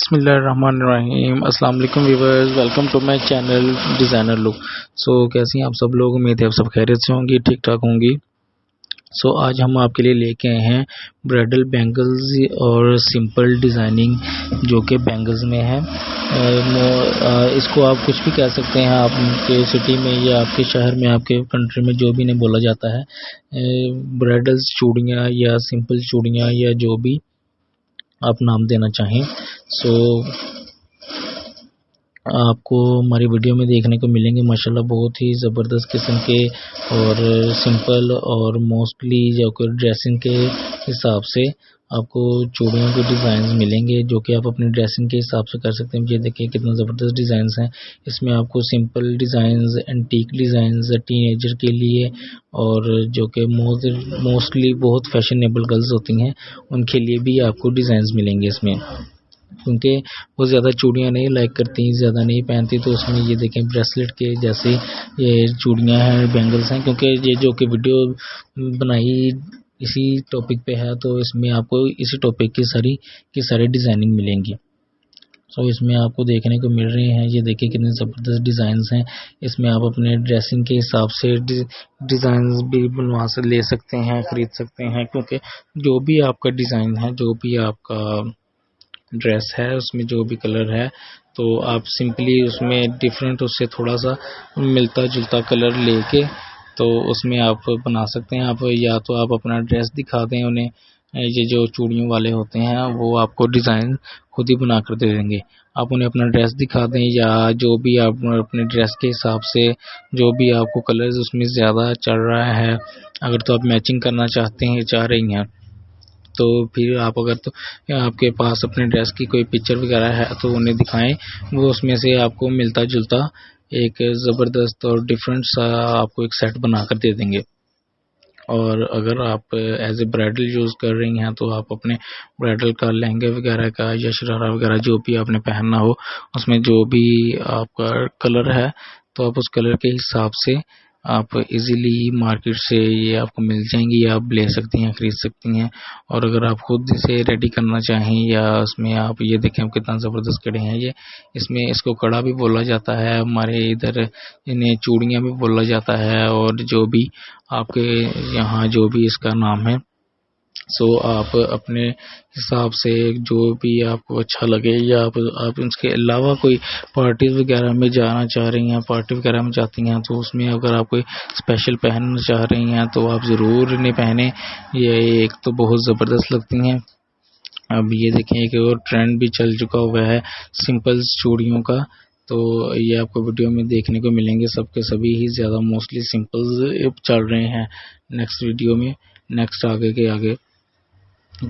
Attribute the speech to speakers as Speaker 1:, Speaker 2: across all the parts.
Speaker 1: बिस्मिल्लाहिर्रहमानिर्रहीम। अस्सलाम वालेकुम viewers, welcome to my channel designer look. कैसी हैं आप सब लोग? उम्मीद है आप सब खैरियत से होंगी, ठीक ठाक होंगी। आज हम आपके लिए लेके आए हैं ब्राइडल बैंगल्स और सिंपल डिज़ाइनिंग जो कि बैंगल्स में है। इसको आप कुछ भी कह सकते हैं, आपके सिटी में या आपके शहर में, आपके कंट्री में जो भी इन्हें बोला जाता है, ब्राइडल्स चूड़ियाँ या सिंपल चूड़ियाँ या जो भी आप नाम देना चाहें। आपको हमारी वीडियो में देखने को मिलेंगे माशाल्लाह बहुत ही ज़बरदस्त किस्म के और सिंपल और मोस्टली जो कि ड्रेसिंग के हिसाब से आपको चूड़ियों के डिज़ाइन मिलेंगे जो कि आप अपनी ड्रेसिंग के हिसाब से कर सकते हैं। ये देखिए कितना ज़बरदस्त डिज़ाइंस हैं। इसमें आपको simple designs, antique designs teenager के लिए और जो कि मोस्टली बहुत फैशनेबल गर्ल्स होती हैं उनके लिए भी आपको डिज़ाइंस मिलेंगे इसमें, क्योंकि वो ज़्यादा चूड़ियाँ नहीं लाइक करती, ज़्यादा नहीं पहनती। तो उसमें ये देखें ब्रेसलेट के जैसे ये चूड़ियाँ हैं, बैंगल्स हैं, क्योंकि ये जो कि वीडियो बनाई इसी टॉपिक पे है तो इसमें आपको इसी टॉपिक की सारी डिज़ाइनिंग मिलेंगी। इसमें आपको देखने को मिल रहे हैं, ये देखिए कितने ज़बरदस्त डिज़ाइंस हैं। इसमें आप अपने ड्रेसिंग के हिसाब से डिज़ाइंस भी बनवा से ले सकते हैं, ख़रीद सकते हैं, क्योंकि जो भी आपका डिज़ाइन है, जो भी आपका ड्रेस है, उसमें जो भी कलर है तो आप सिंपली उसमें डिफरेंट उससे थोड़ा सा मिलता जुलता कलर लेके तो उसमें आप बना सकते हैं। आप या तो आप अपना ड्रेस दिखा दें उन्हें, ये जो चूड़ियों वाले होते हैं वो आपको डिज़ाइन खुद ही बना कर दे देंगे। आप उन्हें अपना ड्रेस दिखा दें या जो भी आप अपने ड्रेस के हिसाब से जो भी आपको कलर्स उसमें ज़्यादा चल रहा है, अगर तो आप मैचिंग करना चाह रही हैं तो फिर आप अगर तो आपके पास अपने ड्रेस की कोई पिक्चर वगैरह है तो उन्हें दिखाएं, वो उसमें से आपको मिलता जुलता एक ज़बरदस्त और डिफरेंट सा आपको एक सेट बना कर दे देंगे। और अगर आप एज ए ब्राइडल यूज़ कर रही हैं तो आप अपने ब्राइडल का लहंगे वगैरह का या शरारा वगैरह जो भी आपने पहनना हो उसमें जो भी आपका कलर है तो आप उस कलर के हिसाब से आप इजीली मार्केट से ये आपको मिल जाएंगी या आप ले सकती हैं, ख़रीद सकती हैं। और अगर आप खुद इसे रेडी करना चाहें या उसमें आप ये देखें कितना ज़बरदस्त कड़े हैं ये, इसमें इसको कड़ा भी बोला जाता है, हमारे इधर इन्हें चूड़ियाँ भी बोला जाता है और जो भी आपके यहाँ जो भी इसका नाम है। आप अपने हिसाब से जो भी आपको अच्छा लगे या आप इसके अलावा कोई पार्टी वगैरह में जाना चाह रही हैं, पार्टी वगैरह में जाती हैं तो उसमें अगर आप कोई स्पेशल पहनना चाह रही हैं तो आप ज़रूर इन्हें पहने। ये एक तो बहुत ज़बरदस्त लगती हैं। अब ये देखें एक और ट्रेंड भी चल चुका हुआ है सिंपल चूड़ियों का, तो ये आपको वीडियो में देखने को मिलेंगे। सबके सभी ही ज़्यादा मोस्टली सिंपल चल रहे हैं। नेक्स्ट वीडियो में नेक्स्ट आगे के आगे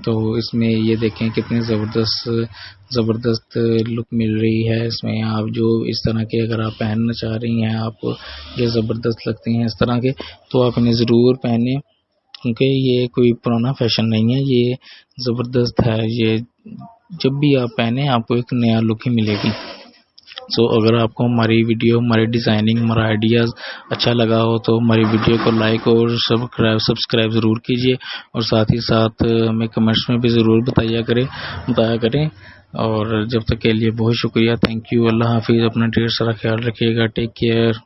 Speaker 1: तो इसमें ये देखें कितनी ज़बरदस्त लुक मिल रही है। इसमें आप जो इस तरह के अगर आप पहनना चाह रही हैं, आपको ये ज़बरदस्त लगती हैं इस तरह के, तो आप इन्हें ज़रूर पहने, क्योंकि ये कोई पुराना फैशन नहीं है, ये ज़बरदस्त है। ये जब भी आप पहने आपको एक नया लुक ही मिलेगी। अगर आपको हमारी वीडियो, हमारी डिज़ाइनिंग, हमारा आइडियाज़ अच्छा लगा हो तो हमारी वीडियो को लाइक और सब्सक्राइब ज़रूर कीजिए और साथ ही साथ हमें कमेंट्स में भी ज़रूर बताया करें। और जब तक के लिए बहुत शुक्रिया, थैंक यू, अल्लाह हाफिज़, अपना ढेर सारा ख्याल रखिएगा, टेक केयर।